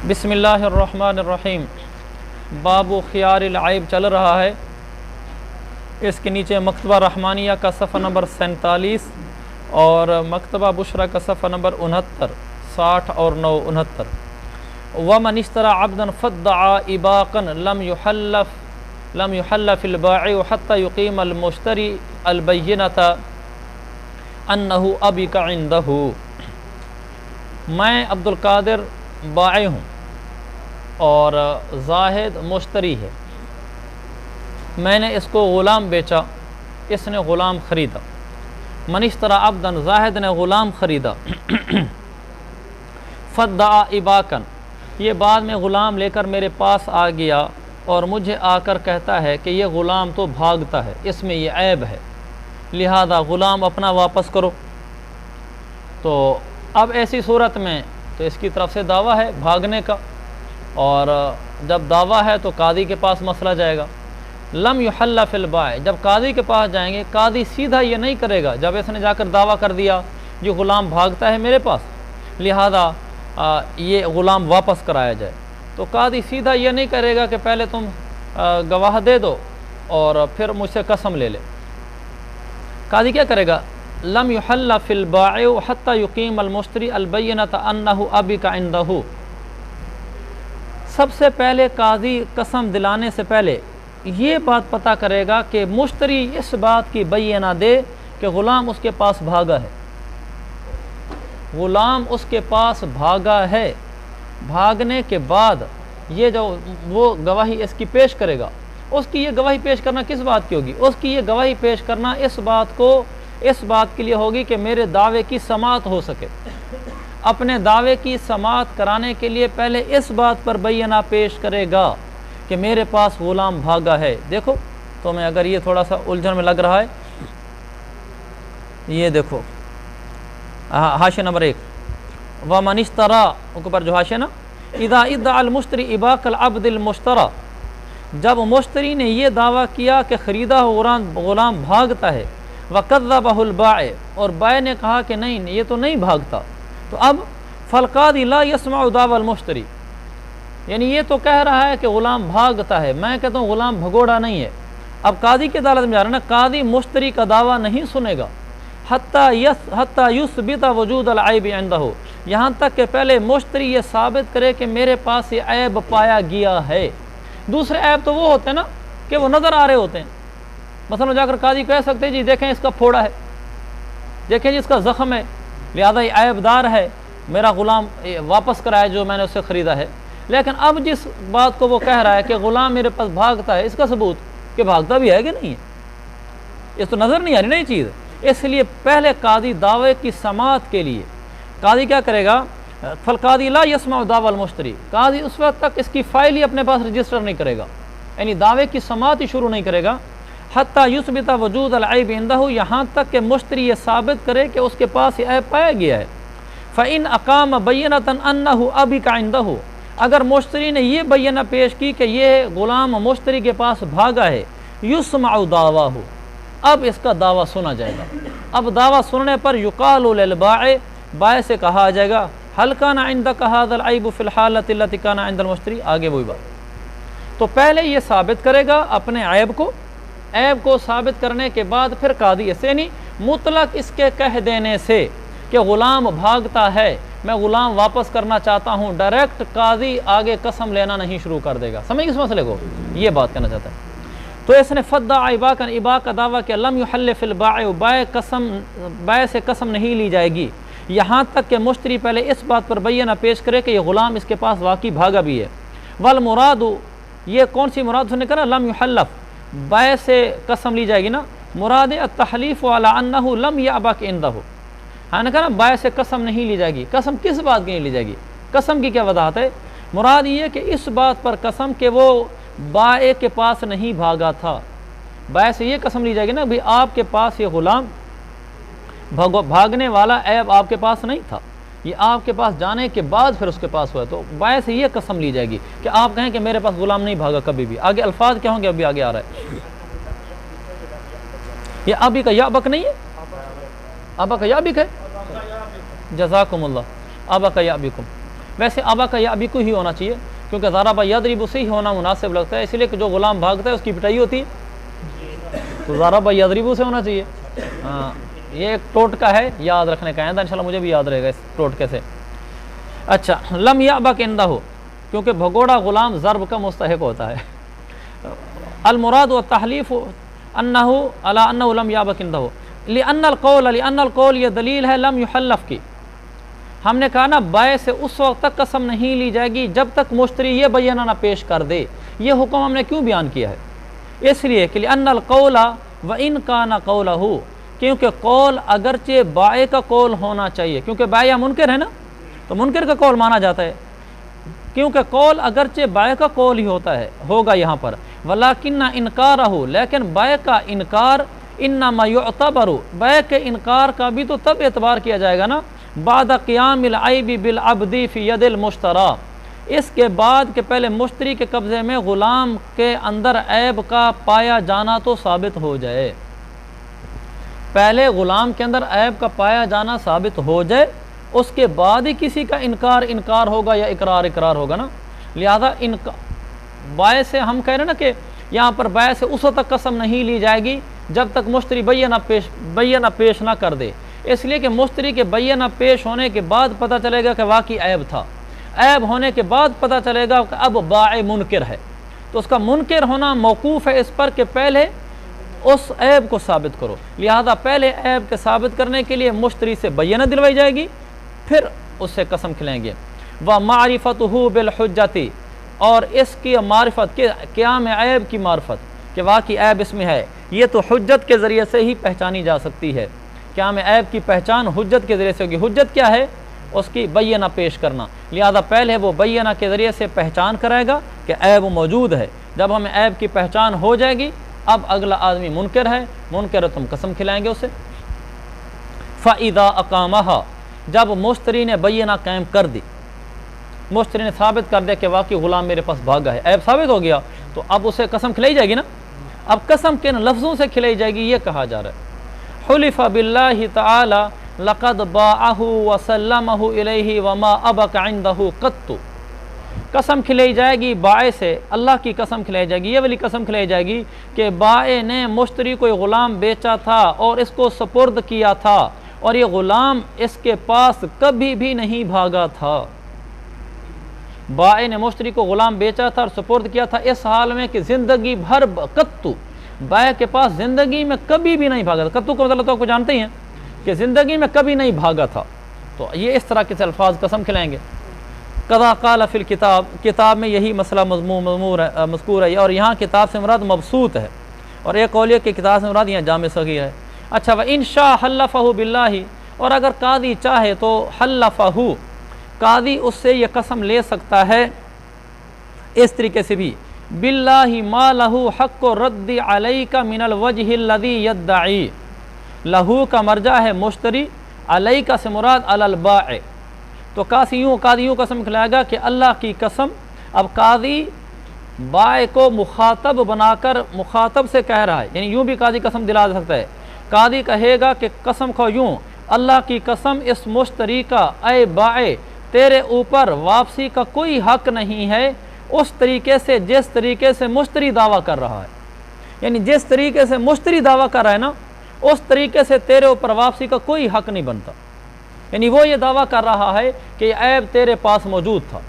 بسم اللہ الرحمن الرحیم۔ باب خیار العیب چل رہا ہے۔ اس کے نیچے مکتبہ رحمانیہ کا صفحہ نمبر 47 اور مکتبہ بشرا کا صفحہ نمبر 69 60 اور 69۔ ومن اشترى عبدا فادعى اباقا لم يحلف البائع حتى يقيم المشتري البينة انه ابيك عنده۔ میں عبد القادر بائع ہوں اور زاہد مشتری ہے۔ میں نے اس کو غلام بیچا، اس نے غلام خریدا۔ من اشترى عبدا، زاہد نے غلام خریدا۔ فادعى اباقا، یہ بعد میں غلام لے کر میرے پاس آ گیا اور مجھے آ کر کہتا ہے کہ یہ غلام تو بھاگتا ہے، اس میں یہ عیب ہے، لہذا غلام اپنا واپس کرو۔ تو اب ایسی صورت میں تو اس کی طرف سے دعویٰ ہے بھاگنے کا، اور جب دعویٰ ہے تو قاضی کے پاس مسئلہ جائے گا۔ لم یحل فی البائع، جب قاضی کے پاس جائیں گے قاضی سیدھا یہ نہیں کرے گا، جب اس نے جا کر دعویٰ کر دیا یہ غلام بھاگتا ہے میرے پاس لہذا یہ غلام واپس کرایا جائے، تو قاضی سیدھا یہ نہیں کرے گا کہ پہلے تم گواہ دے دو اور پھر مجھ سے قسم لے لے۔ قاضی کیا کرے گا؟ لم یحل فی البائع حتی یقیم المشتری البینۃ انہ ابیک عندہ، سب سے پہلے قاضی قسم دلانے سے پہلے یہ بات پتہ کرے گا کہ مشتری اس بات کی بینہ دے کہ غلام اس کے پاس بھاگا ہے، غلام اس کے پاس بھاگا ہے۔ بھاگنے کے بعد یہ جو وہ گواہی اس کی پیش کرے گا، اس کی یہ گواہی پیش کرنا کس بات کی ہوگی؟ اس کی یہ گواہی پیش کرنا اس بات کے لیے ہوگی کہ میرے دعوے کی سماعت ہو سکے۔ اپنے دعوے کی سماعت کرانے کے لیے پہلے اس بات پر بینہ پیش کرے گا کہ میرے پاس غلام بھاگا ہے۔ دیکھو تو میں اگر یہ تھوڑا سا الجھن میں لگ رہا ہے، یہ دیکھو حاشیہ نمبر 1، ومن اشترى اوپر جو حاشیہ نا، اذا ادعى المشتری اباق العبد المشترى، جب مشتری نے یہ دعویٰ کیا کہ خریدا ہوا غلام بھاگتا ہے، وکذبہ البائع، اور بائع نے کہا کہ نہیں یہ تو نہیں بھاگتا، تو اب فالقاضی لا يسمع دعوى المشتری، یعنی یہ تو کہہ رہا ہے کہ غلام بھاگتا ہے، میں کہتا ہوں غلام بھگوڑا نہیں ہے۔ اب قاضی کی عدالت میں جا رہا ہے نا، قاضی مشتری کا دعویٰ نہیں سنے گا حتی یثبت وجود العیب عندہ، یہاں تک کہ پہلے مشتری یہ ثابت کرے کہ میرے پاس یہ عیب پایا گیا ہے۔ دوسرے عیب تو وہ ہوتے ہیں نا کہ وہ نظر آ رہے ہوتے ہیں، مثلا جا کر قاضی کہہ سکتے ہیں جی دیکھیں اس کا پھوڑا ہے، دیکھیں جی اس کا زخم ہے، لہذا یہ عیب دار ہے، میرا غلام واپس کرایا جو میں نے اس سے خریدا ہے۔ لیکن اب جس بات کو وہ کہہ رہا ہے کہ غلام میرے پاس بھاگتا ہے، اس کا ثبوت کہ بھاگتا بھی ہے کہ نہیں ہے، اس تو نظر نہیں آ رہی نا یہ چیز، اس لیے پہلے قاضی دعوے کی سماعت کے لیے قاضی کیا کرے گا؟ فالقاضی لا يسمع دعوى المشتری، قاضی اس وقت تک اس کی فائل ہی اپنے پاس رجسٹر نہیں کرے گا، یعنی دعوے کی سماعت ہی شروع نہیں کرے گا حتی یثبت وجود العیب عندہ، یہاں تک کہ مشتری یہ ثابت کرے کہ اس کے پاس یہ عیب پایا گیا ہے۔ فإن اقام بینۃ انہ ابیک عندہ، اگر مشتری نے یہ بینہ پیش کی کہ یہ غلام مشتری کے پاس بھاگا ہے، یسمع دعواہ، اب اس کا دعویٰ سنا جائے گا۔ اب دعویٰ سننے پر یقال للبائع، بائع سے کہا جائے گا هل كان عندك هذا العیب في الحالة التي كان عند المشتری، آگے وہی بات۔ تو پہلے یہ ثابت کرے گا اپنے عیب کو ثابت کرنے کے بعد پھر قاضی سے نہیں مطلق اس کے کہہ دینے سے کہ غلام بھاگتا ہے، میں غلام واپس کرنا چاہتا ہوں، ڈائریکٹ قاضی آگے قسم لینا نہیں شروع کر دے گا۔ سمجھ اس مسئلے کو؟ یہ بات کہنا چاہتا ہے۔ تو اس نے فدعى اباقا، اباق کا دعویٰ کہ لم يحل فی البائع، بائع سے قسم نہیں لی جائے گی یہاں تک کہ مشتری پہلے اس بات پر بینہ پیش کرے کہ یہ غلام اس کے پاس واقعی بھاگا بھی ہے۔ والمراد، یہ کون سی مراد سننے کا نا، لم يحلف، بائع سے قسم لی جائے گی نا، مراد التحلیف علی انہ لم یعبک عندہ، ہاں نے کہا نا بائع سے قسم نہیں لی جائے گی۔ قسم کس بات کی نہیں لی جائے گی؟ قسم کی کیا وضاحت ہے؟ مراد یہ کہ اس بات پر قسم کہ وہ بائع کے پاس نہیں بھاگا تھا، بائع سے یہ قسم لی جائے گی نا بھی آپ کے پاس یہ غلام بھاگنے والا عیب آپ کے پاس نہیں تھا، یہ آپ کے پاس جانے کے بعد پھر اس کے پاس ہوا، تو بائع سے یہ قسم لی جائے گی کہ آپ کہیں کہ میرے پاس غلام نہیں بھاگا کبھی بھی۔ آگے الفاظ کیا ہوں گے ابھی آگے آ رہا ہے۔ یہ ابھی کا یا بک نہیں ہے، ابا کا یا بک ہے، جزاکم اللہ، ابا کا یا بکم، ویسے ابا کا یا ابی کو ہی ہونا چاہیے، کیونکہ ضرب یضرب سے ہی ہونا مناسب لگتا ہے، اسی لیے کہ جو غلام بھاگتا ہے اس کی پٹائی ہوتی ہے، تو ضرب یضرب سے ہونا چاہیے۔ ہاں یہ ایک ٹوٹکا ہے، یاد رکھنے کا ہے، انشاءاللہ مجھے بھی یاد رہے گا اس ٹوٹکے سے۔ اچھا، لم یعبک عندہ، کیونکہ بھگوڑا غلام ضرب کا مستحق ہوتا ہے۔ المراد والتحلیف انہ علی انہ لم یعبک عندہ، لأن القول، یہ دلیل ہے لم یحلف کی۔ ہم نے کہا نا بائع سے اس وقت تک قسم نہیں لی جائے گی جب تک مشتری یہ بینہ نہ پیش کر دے۔ یہ حکم ہم نے کیوں بیان کیا ہے؟ اس لیے کہ لأن القول وإن کان قولہ، کیونکہ قول اگرچہ بائع کا قول ہونا چاہیے، کیونکہ بائع منکر ہے نا، تو منکر کا قول مانا جاتا ہے، کیونکہ قول اگرچہ بائع کا قول ہی ہوتا ہے، ہوگا یہاں پر، ولیکن انکارہ، لیکن بائع کا انکار انما یعتبر، بائع کے انکار کا بھی تو تب اعتبار کیا جائے گا نا، بعد قیام العیب بالعبد فی ید المشتری، اس کے بعد کہ پہلے مشتری کے قبضے میں غلام کے اندر عیب کا پایا جانا تو ثابت ہو جائے، پہلے غلام کے اندر عیب کا پایا جانا ثابت ہو جائے، اس کے بعد ہی کسی کا انکار ہوگا یا اقرار ہوگا نا۔ لہذا بائع سے ہم کہہ رہے ہیں نا کہ یہاں پر بائع سے اس وقت تک قسم نہیں لی جائے گی جب تک مشتری بینہ پیش نہ کر دے، اس لیے کہ مشتری کے بینہ پیش ہونے کے بعد پتہ چلے گا کہ واقعی عیب تھا، عیب ہونے کے بعد پتہ چلے گا کہ اب بائع منکر ہے، تو اس کا منکر ہونا موقوف ہے اس پر کہ پہلے اس عیب کو ثابت کرو، لہذا پہلے عیب کے ثابت کرنے کے لیے مشتری سے بینہ دلوائی جائے گی، پھر اس سے قسم کھلائیں گے۔ وَمَعْرِفَتُهُ بِالْحُجَّةِ، اور اس کی معرفت کے قیام عیب کی معرفت کہ واقعی عیب اس میں ہے، یہ تو حجت کے ذریعے سے ہی پہچانی جا سکتی ہے، قیام عیب کی پہچان حجت کے ذریعے سے ہوگی۔ حجت کیا ہے؟ اس کی بینہ پیش کرنا، لہذا پہلے وہ بینہ کے ذریعے سے پہچان کرائے گا کہ عیب موجود ہے، جب ہمیں عیب کی پہچان ہو جائے گی اب اگلا آدمی منکر ہے تم قسم کھلائیں گے اسے۔ فَإِذَا أَقَامَهَا، جب مشتری نے بینہ قائم کر دی، مشتری نے ثابت کر دیا کہ واقعی غلام میرے پاس بھاگا ہے، عیب ثابت ہو گیا، تو اب اسے قسم کھلائی جائے گی نا۔ اب قسم کن لفظوں سے کھلائی جائے گی یہ کہا جا رہا ہے، حلف باللہ تعالی لقد باعہ وسلمہ الیہ وما ابق عندہ قط، قسم کھلائی جائے گی بائع سے، اللہ کی قسم کھلائی جائے گی، یہ والی قسم کھلائی جائے گی کہ بائع نے مشتری کو غلام بیچا تھا اور اس کو سپرد کیا تھا، اور یہ غلام اس کے پاس کبھی بھی نہیں بھاگا تھا۔ بائع نے مشتری کو غلام بیچا تھا اور سپرد کیا تھا اس حال میں کہ زندگی بھر قطو، بائع کے پاس زندگی میں کبھی بھی نہیں بھاگا تھا۔ قطو کا مطلب تو آپ کو جانتے ہی ہیں کہ زندگی میں کبھی نہیں بھاگا تھا، تو یہ اس طرح کے الفاظ قسم کھلائیں گے۔ قضا قال فی الکتاب، کتاب میں یہی مسئلہ مذکور ہے، اور یہاں کتاب سے مراد مبسوط ہے، اور ایک قول یہ کہ کتاب سے مراد یہاں جامع صغیر ہے۔ اچھا، وَإِن شَاءَ حَلَّفَهُ بِاللَّهِ، اور اگر قاضی چاہے تو حلفہ، قاضی اس سے یہ قسم لے سکتا ہے اس طریقے سے بھی، باللہ ما لہو حق رد علیک من الوجہ الذی یدعی، لہو کا مرجع ہے مشتری، علیک سے مراد علی البائع، تو قاضی یوں قسم کھلائے گا کہ اللہ کی قسم، اب قاضی بائع کو مخاطب بنا کر مخاطب سے کہہ رہا ہے، یعنی یوں بھی قاضی قسم دلا سکتا ہے، قاضی کہے گا کہ قسم کھو یوں، اللہ کی قسم اس مشتری کا، اے بائع تیرے اوپر واپسی کا کوئی حق نہیں ہے اس طریقے سے جس طریقے سے مشتری دعویٰ کر رہا ہے، یعنی جس طریقے سے مشتری دعویٰ کر رہا ہے نا اس طریقے سے تیرے اوپر واپسی کا کوئی حق نہیں بنتا، یعنی وہ یہ دعویٰ کر رہا ہے کہ یہ عیب تیرے پاس موجود تھا،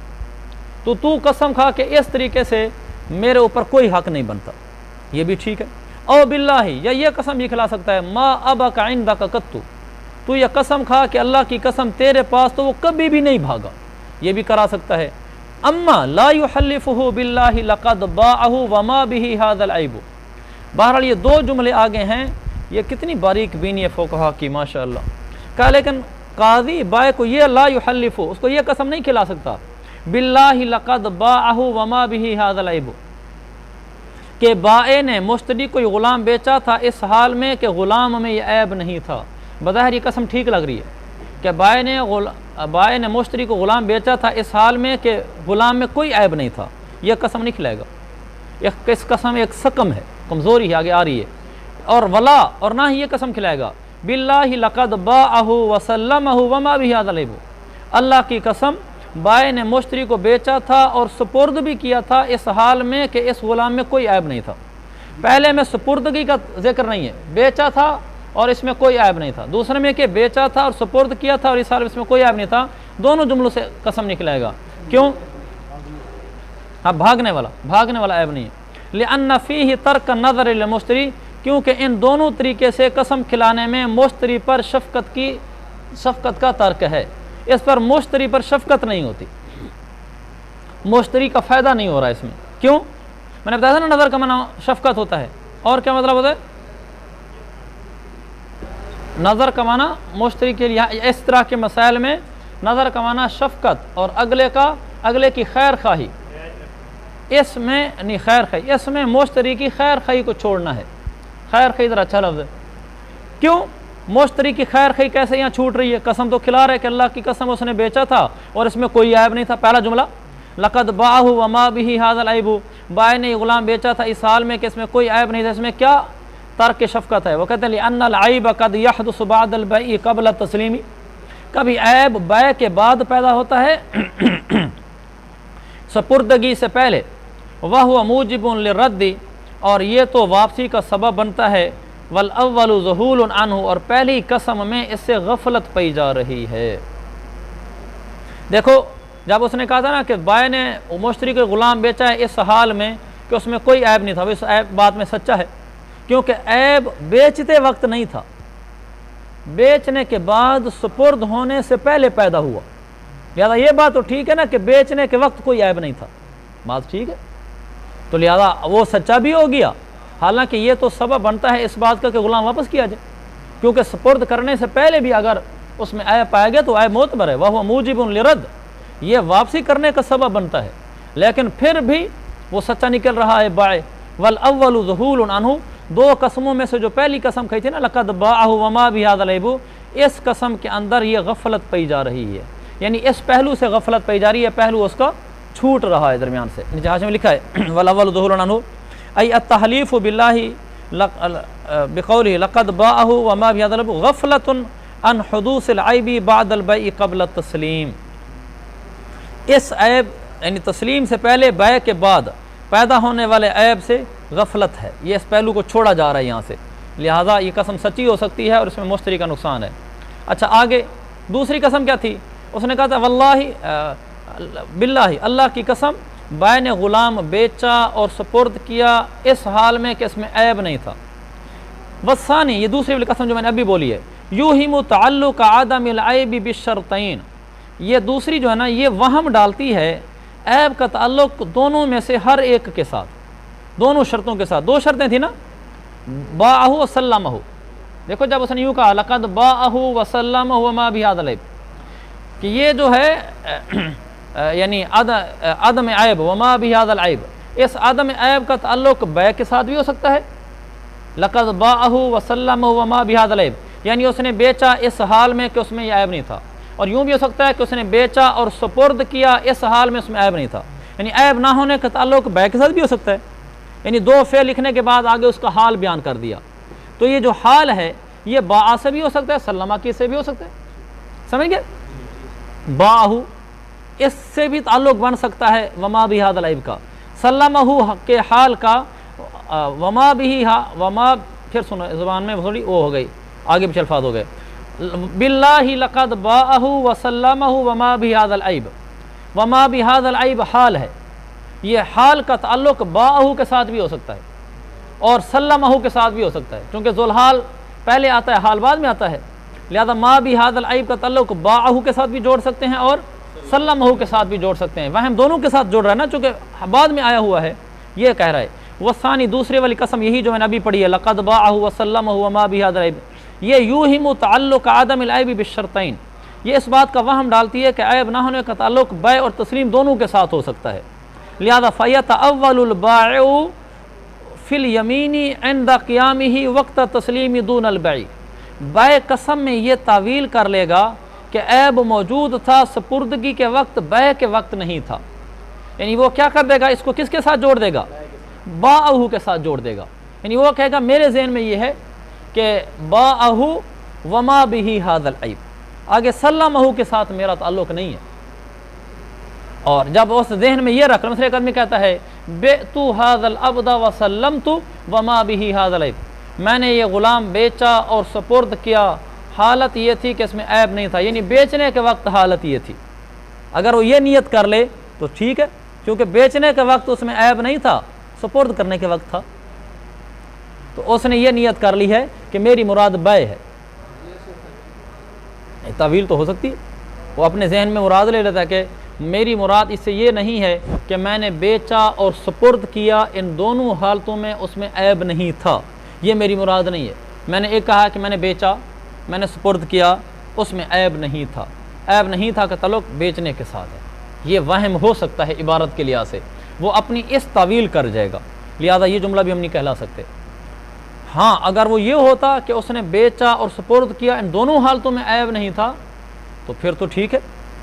تو قسم کھا کہ اس طریقے سے میرے اوپر کوئی حق نہیں بنتا، یہ بھی ٹھیک ہے۔ او باللہ، یا یہ قسم بھی کھلا سکتا ہے، ما ابق عندک قط، تو یہ قسم کھا کہ اللہ کی قسم تیرے پاس تو وہ کبھی بھی نہیں بھاگا، یہ بھی کرا سکتا ہے۔ اما لا یحلفہ باللہ لقد باعہ وما بہ ھذا العیب، بہرحال یہ دو جملے آگے ہیں، یہ کتنی باریک بینی ہے فقہا کی ماشاءاللہ، کہا لیکن قاضی بائع کو یہ لا یحلف، اس کو یہ قسم نہیں کھلا سکتا باللہ لقد باعہ وما بہ ھذا العیب، کہ بائع نے مشتری کو یہ غلام بیچا تھا اس حال میں کہ غلام میں یہ عیب نہیں تھا، بظاہر یہ قسم ٹھیک لگ رہی ہے کہ بائع نے مشتری کو غلام بیچا تھا اس حال میں کہ غلام میں کوئی عیب نہیں تھا، یہ قسم نہیں کھلائے گا، اس قسم ایک سقم ہے، کمزوری ہے آگے آ رہی ہے، اور ولا، اور نہ ہی یہ قسم کھلائے گا باللہ لقد باعہ وسلمہ وما بہ ھذا العیب، اللہ کی قسم بائع نے مشتری کو بیچا تھا اور سپرد بھی کیا تھا اس حال میں کہ اس غلام میں کوئی عیب نہیں تھا۔ پہلے میں سپردگی کا ذکر نہیں ہے، بیچا تھا اور اس میں کوئی عیب نہیں تھا۔ دوسرے میں کہ بیچا تھا اور سپرد کیا تھا اور اس حال میں اس میں کوئی عیب نہیں تھا، دونوں جملوں سے قسم نکلائے گا۔ کیوں؟ ہاں، بھاگنے والا عیب نہیں ہے۔ لأن فیہ ترک نظر للمشتری، کیونکہ ان دونوں طریقے سے قسم کھلانے میں مشتری پر شفقت کا ترک ہے، اس پر مشتری پر شفقت نہیں ہوتی، مشتری کا فائدہ نہیں ہو رہا اس میں۔ کیوں؟ میں نے بتایا تھا نا، نظر کا معنی شفقت ہوتا ہے، اور کیا مطلب ہوتا ہے؟ نظر کا معنی مشتری کے لیے اس طرح کے مسائل میں نظر کا معنی شفقت اور اگلے کی خیر خواہی، اس میں نہیں خیر خواہی، اس میں مشتری کی خیر خواہی کو چھوڑنا ہے۔ خیر خواہی ذرا اچھا لفظ ہے۔ کیوں مشتری کی خیر خواہی کیسے یہاں چھوٹ رہی ہے؟ قسم تو کھلا رہا ہے کہ اللہ کی قسم اس نے بیچا تھا اور اس میں کوئی عیب نہیں تھا۔ پہلا جملہ لقد باعہ وما بہ ھذا العیب، بائع نے یہ غلام بیچا تھا اس حال میں کہ اس میں کوئی عیب نہیں تھا، اس میں کیا ترک شفقت ہے۔ وہ کہتے ہیں لأن العیب قد یحدث بعد البیع قبل التسلیم، کبھی عیب بیع کے بعد پیدا ہوتا ہے سپردگی سے پہلے، وہو موجب للرد، اور یہ تو واپسی کا سبب بنتا ہے، والاول ذہول عنہ، اور پہلی قسم میں اس سے غفلت پائی جا رہی ہے۔ دیکھو جب اس نے کہا تھا نا کہ بائع نے مشتری کو غلام بیچا ہے اس حال میں کہ اس میں کوئی عیب نہیں تھا، اس عیب بات میں سچا ہے، کیونکہ عیب بیچتے وقت نہیں تھا، بیچنے کے بعد سپرد ہونے سے پہلے پیدا ہوا، لہذا یہ بات تو ٹھیک ہے نا کہ بیچنے کے وقت کوئی عیب نہیں تھا، بات ٹھیک ہے، تو لہذا وہ سچا بھی ہو گیا، حالانکہ یہ تو سبب بنتا ہے اس بات کا کہ غلام واپس کیا جائے، کیونکہ سپرد کرنے سے پہلے بھی اگر اس میں عیب پایا گیا تو عیب معتبر ہے، وہ موجب لرد، یہ واپسی کرنے کا سبب بنتا ہے، لیکن پھر بھی وہ سچا نکل رہا ہے بائع۔ والاول ذہول عنہ، دو قسموں میں سے جو پہلی قسم کہی تھی نا لقد باعہ وما بہ ھذا العیب، اس قسم کے اندر یہ غفلت پائی جا رہی ہے، یعنی اس پہلو سے غفلت پائی جا رہی ہے، پہلو اس کا چھوٹ رہا ہے درمیان سے۔ جہاز میں لکھا ہے والاول ذہول عنہ ای التحلیف باللہ بقولہ لقد باعہ وما بہ ھذا العیب غفلۃ عن حدوث العیب بعد البیع قبل التسلیم، اس عیب یعنی تسلیم سے پہلے بیع کے بعد پیدا ہونے والے عیب سے غفلت ہے، یہ اس پہلو کو چھوڑا جا رہا ہے یہاں سے، لہٰذا یہ قسم سچی ہو سکتی ہے اور اس میں مشتری کا نقصان ہے۔ اچھا آگے دوسری قسم کیا تھی؟ اس نے کہا تھا واللہ باللہ، اللہ کی قسم بائع نے غلام بیچا اور سپرد کیا اس حال میں کہ اس میں عیب نہیں تھا۔ والثانی، یہ دوسری والی قسم جو میں نے ابھی بولی ہے، یوہم تعلق عدم العیب بالشرطین، یہ دوسری جو ہے نا یہ وہم ڈالتی ہے عیب کا تعلق دونوں میں سے ہر ایک کے ساتھ، دونوں شرطوں کے ساتھ۔ دو شرطیں تھیں نا، باعہ وسلمہ، دیکھو جب اس نے یوں کہا لقد باعہ وسلمہ وما بہ ھذا العیب، کہ یہ جو ہے یعنی عدم عیب وما بہ ھذا العیب، اس عدم عیب کا تعلق بیع کے ساتھ بھی ہو سکتا ہے، لقد باعہ وسلمہ وما بہ ھذا العیب، یعنی اس نے بیچا اس حال میں کہ اس میں یہ عیب نہیں تھا، اور یوں بھی ہو سکتا ہے کہ اس نے بیچا اور سپرد کیا اس حال میں اس میں عیب نہیں تھا، یعنی عیب نہ ہونے کا تعلق بیع کے ساتھ بھی ہو سکتا ہے، یعنی دو فعل لکھنے کے بعد آگے اس کا حال بیان کر دیا، تو یہ جو حال ہے یہ باعہ سے بھی ہو سکتا ہے، سلمہ کی سے بھی ہو سکتا ہے، سمجھ گئے؟ باعہ اس سے بھی تعلق بن سکتا ہے وما بہ ھذا العیب کا، سلمہ کے حال کا، وما بہ وما، پھر سنو زبان میں تھوڑی وہ ہو گئی، آگے بھی الفاظ ہو گئے، باللہ لقد باعہ وسلمہ وما بہ ھذا العیب، وما بہ ھذا العیب حال ہے، یہ حال کا تعلق باعہ کے ساتھ بھی ہو سکتا ہے اور سلمہ کے ساتھ بھی ہو سکتا ہے، کیونکہ ذوالحال پہلے آتا ہے حال بعد میں آتا ہے، لہذا ما بہ ھذا العیب کا تعلق باعہ کے ساتھ بھی جوڑ سکتے ہیں اور سلمہ کے ساتھ بھی جوڑ سکتے ہیں، وہم دونوں کے ساتھ جوڑ رہا ہے نا، چونکہ بعد میں آیا ہوا ہے، یہ کہہ رہا ہے۔ والثانی، دوسرے والی قسم یہی جو میں نے ابھی پڑھی ہے، لقد باعہ وسلمہ وما بہ ھذا العیب، یہ یوہم تعلق عدم العیب بالشرطین، یہ اس بات کا وہم ڈالتی ہے کہ عیب نہ ہونے کا تعلق بیع اور تسلیم دونوں کے ساتھ ہو سکتا ہے، لہذا فیتأول البائع فی الیمین عند قیامہ وقت تسلیم دون البیع، بیع قسم میں یہ تعویل کر لے گا کہ عیب موجود تھا سپردگی کے وقت، بیع کے وقت نہیں تھا، یعنی وہ کیا کر دے گا، اس کو کس کے ساتھ جوڑ دے گا، باعہ کے ساتھ جوڑ دے گا، یعنی وہ کہے گا میرے ذہن میں یہ ہے کہ باعہ وما بہ ھذا العیب، آگے سلمہ کے ساتھ میرا تعلق نہیں ہے، اور جب اس ذہن میں یہ رکھ لیں، مثلا ایک آدمی کہتا ہے بعت ھذا العبد وسلمت وما به ھذا العیب، میں نے یہ غلام بیچا اور سپرد کیا، حالت یہ تھی کہ اس میں عیب نہیں تھا، یعنی بیچنے کے وقت حالت یہ تھی۔ اگر وہ یہ نیت کر لے تو ٹھیک ہے، کیونکہ بیچنے کے وقت اس میں عیب نہیں تھا، سپرد کرنے کے وقت تھا، تو اس نے یہ نیت کر لی ہے کہ میری مراد بیع ہے۔ تعویل تو ہو سکتی ہے، وہ اپنے ذہن میں مراد لے لیتا ہے کہ میری مراد اس سے یہ نہیں ہے کہ میں نے بیچا اور سپرد کیا، ان دونوں حالتوں میں اس میں عیب نہیں تھا، یہ میری مراد نہیں ہے۔ میں نے ایک کہا کہ میں نے بیچا، میں نے سپرد کیا، اس میں عیب نہیں تھا، عیب نہیں تھا کہ تعلق بیچنے کے ساتھ ہے، یہ وہم ہو سکتا ہے عبارت کے لحاظ سے، وہ اپنی اس تعویل کر جائے گا، لہذا یہ جملہ بھی ہم نہیں کہلا سکتے۔ ہاں اگر وہ یہ ہوتا کہ اس نے بیچا اور سپرد کیا، ان دونوں حالتوں میں عیب نہیں تھا، تو پھر تو ٹھیک ہے،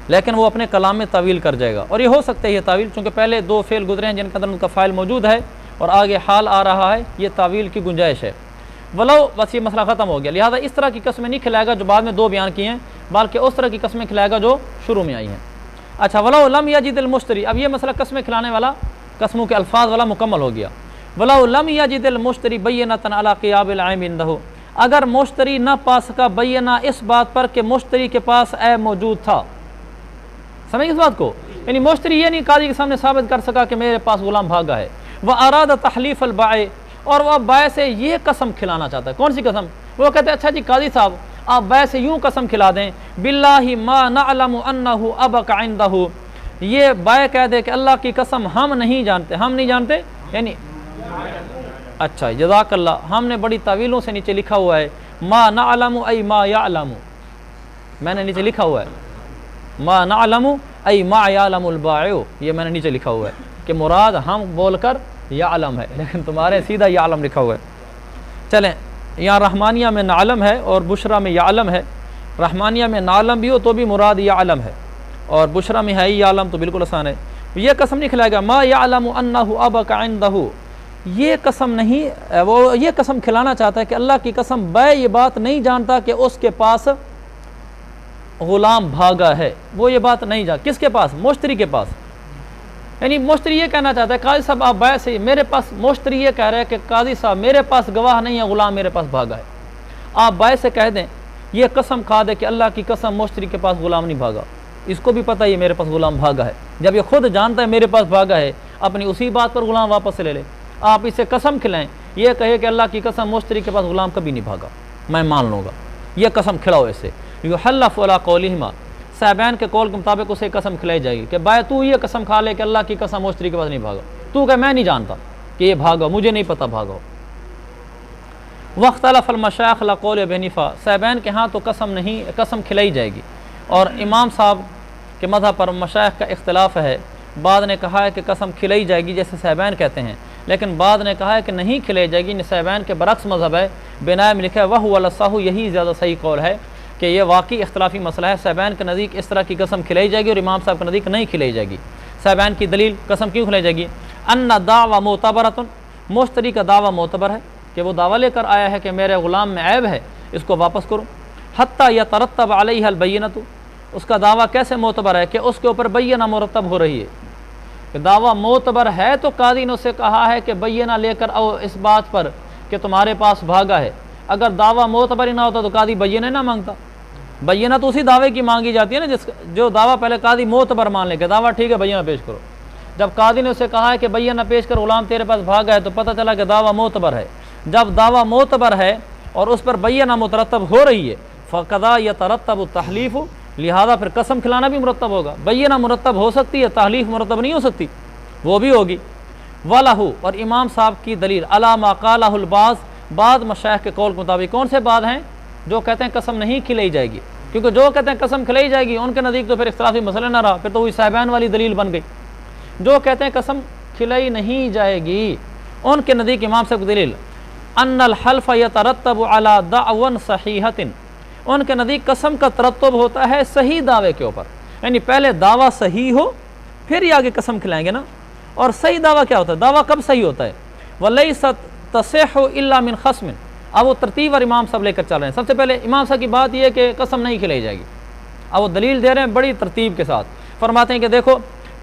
لیکن وہ اپنے کلام میں تعویل کر جائے گا، اور یہ ہو سکتا ہے یہ تعویل، چونکہ پہلے دو فعل گزرے ہیں جن کے اندر ان کا فاعل موجود ہے اور آگے حال آ رہا ہے، یہ تعویل کی گنجائش ہے۔ ولو بس یہ مسئلہ ختم ہو گیا، لہذا اس طرح کی قسمیں نہیں کھلائے گا جو بعد میں دو بیان کی ہیں، بلکہ اس طرح کی قسمیں کھلائے گا جو شروع میں آئی ہیں۔ اچھا، ولو لم یجد المشتری، اب یہ مسئلہ قسمیں کھلانے والا، قسموں کے الفاظ والا مکمل ہو گیا۔ ولو لم یجد المشتری بینۃ علی قیاب العیب عنده، اگر مشتری نہ پا سکا بینہ اس بات پر کہ مشتری کے پاس عیب موجود تھا، سمجھ اس بات کو، یعنی مشتری یہ نہیں قاضی کے سامنے ثابت کر سکا کہ میرے پاس غلام بھاگا ہے، واراد تحلیف البائع، اور وہ بائع سے یہ قسم کھلانا چاہتا ہے، کون سی قسم؟ وہ کہتے ہیں اچھا جی قاضی صاحب آپ بائع سے یوں قسم کھلا دیں، باللہ ما نعلم انہ ابک عندہ، یہ بائع کہہ دے کہ اللہ کی قسم ہم نہیں جانتے، یعنی اچھا جزاک اللہ، ہم نے بڑی تعویلوں سے نیچے لکھا ہوا ہے ما نعلم ای ما یعلم، میں نے نیچے لکھا ہوا ہے ما نعلم ای ما یعلم البائع، یہ میں نے نیچے لکھا ہوا ہے کہ مراد ہم بول کر یعلم ہے، لیکن تمہارے سیدھا یعلم لکھا ہوا ہے۔ چلیں یہاں رحمانیہ میں نعلم ہے اور بشرا میں یعلم ہے، رحمانیہ میں نعلم بھی ہو تو بھی مراد یعلم ہے، اور بشرا میں ہے یعلم تو بالکل آسان ہے۔ یہ قسم نہیں کھلائے گا ما یعلم انہ ابک عندہ، یہ قسم نہیں، وہ یہ قسم کھلانا چاہتا ہے کہ اللہ کی قسم بائع یہ بات نہیں جانتا کہ اس کے پاس غلام بھاگا ہے، وہ یہ بات نہیں جانتا، کس کے پاس؟ مشتری کے پاس، یعنی مشتری یہ کہنا چاہتا ہے قاضی صاحب آپ بائع سے، میرے پاس مشتری یہ کہہ رہا ہے کہ قاضی صاحب میرے پاس گواہ نہیں ہے، غلام میرے پاس بھاگا ہے، آپ بائع سے کہہ دیں یہ قسم کھا دے کہ اللہ کی قسم مشتری کے پاس غلام نہیں بھاگا، اس کو بھی پتہ ہے یہ میرے پاس غلام بھاگا ہے، جب یہ خود جانتا ہے میرے پاس بھاگا ہے، اپنی اسی بات پر غلام واپس سے لے لے، آپ اسے قسم کھلائیں، یہ کہے کہ اللہ کی قسم مشتری کے پاس غلام کبھی نہیں بھاگا، میں مان لوں گا، یہ قسم کھلاؤ اسے، یحلف علی قولہما، صاحبین کے قول کے مطابق اسے قسم کھلائی جائے گی کہ بھائی تو یہ قسم کھا لے کہ اللہ کی قسم مشتری کے پاس نہیں بھاگا، تو کہ میں نہیں جانتا کہ یہ بھاگا، مجھے نہیں پتہ بھاگا۔ واختلف المشائخ علی قول ابی حنیفہ، صاحبین کے ہاں تو قسم کھلائی جائے گی، اور امام صاحب کے مذہب پر مشائخ کا اختلاف ہے، بعض نے کہا ہے کہ قسم کھلائی جائے گی جیسے صاحبین کہتے ہیں، لیکن بعض نے کہا ہے کہ نہیں کھلائی جائے گی، صاحبین کے برعکس مذہب ہے، بنائے میں لکھا ہے وہو الصح، یہی زیادہ صحیح قول ہے کہ یہ واقعی اختلافی مسئلہ ہے، صاحبین کے نزدیک اس طرح کی قسم کھلائی جائے گی اور امام صاحب کے نزدیک نہیں کھلائی جائے گی۔ صاحبین کی دلیل قسم کیوں کھلائی جائے گی؟ ان دعوی معتبرۃ، مشتری کا دعویٰ معتبر ہے کہ وہ دعویٰ لے کر آیا ہے کہ میرے غلام میں عیب ہے، اس کو واپس کرو، حتی یترتب علیہ البینۃ، اس کا دعویٰ کیسے معتبر ہے کہ اس کے اوپر بینہ مرتب ہو رہی ہے، کہ دعویٰ معتبر ہے تو قاضی نے اسے کہا ہے کہ بینہ لے کر آؤ اس بات پر کہ تمہارے پاس بھاگا ہے، اگر دعویٰ معتبر ہی نہ ہوتا تو قاضی بینہ نہ مانگتا، بینہ تو اسی دعوے کی مانگی جاتی ہے نا جو دعویٰ پہلے قاضی معتبر مان لے کہ دعویٰ ٹھیک ہے بینہ پیش کرو، جب قاضی نے اسے کہا ہے کہ بینہ پیش کر غلام تیرے پاس بھاگا ہے تو پتہ چلا کہ دعویٰ معتبر ہے، جب دعویٰ معتبر ہے اور اس پر بینہ مترتب ہو رہی ہے فقضا یترتب التحلیف، لہذا پھر قسم کھلانا بھی مرتب ہوگا، بینہ مرتب ہو سکتی ہے، تحلیف مرتب نہیں ہو سکتی، وہ بھی ہوگی۔ وَلَهُ، اور امام صاحب کی دلیل علی ما قالہ البعض، بعض مشائخ کے قول کے مطابق، کون سے بعض ہیں؟ جو کہتے ہیں قسم نہیں کھلائی جائے گی، کیونکہ جو کہتے ہیں قسم کھلائی جائے گی ان کے نزدیک تو پھر اختلافی مسئلہ نہ رہا، پھر تو وہی صاحبین والی دلیل بن گئی۔ جو کہتے ہیں قسم کھلائی نہیں جائے گی ان کے نزدیک امام صاحب کی دلیل ان الحلف یترتب علی دعوی صحیحۃ، ان کے نزدیک قسم کا ترتب ہوتا ہے صحیح دعوے کے اوپر، یعنی پہلے دعویٰ صحیح ہو پھر ہی آگے قسم کھلائیں گے نا، اور صحیح دعویٰ کیا ہوتا ہے؟ دعویٰ کب صحیح ہوتا ہے؟ وَلَيْسَتْ تَصِحُّ إِلَّا مِنْ خَصْمٍ، اب وہ ترتیب اور امام صاحب لے کر چل رہے ہیں۔ سب سے پہلے امام صاحب کی بات یہ ہے کہ قسم نہیں کھلائی جائے گی، اب وہ دلیل دے رہے ہیں بڑی ترتیب کے ساتھ، فرماتے ہیں کہ دیکھو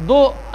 2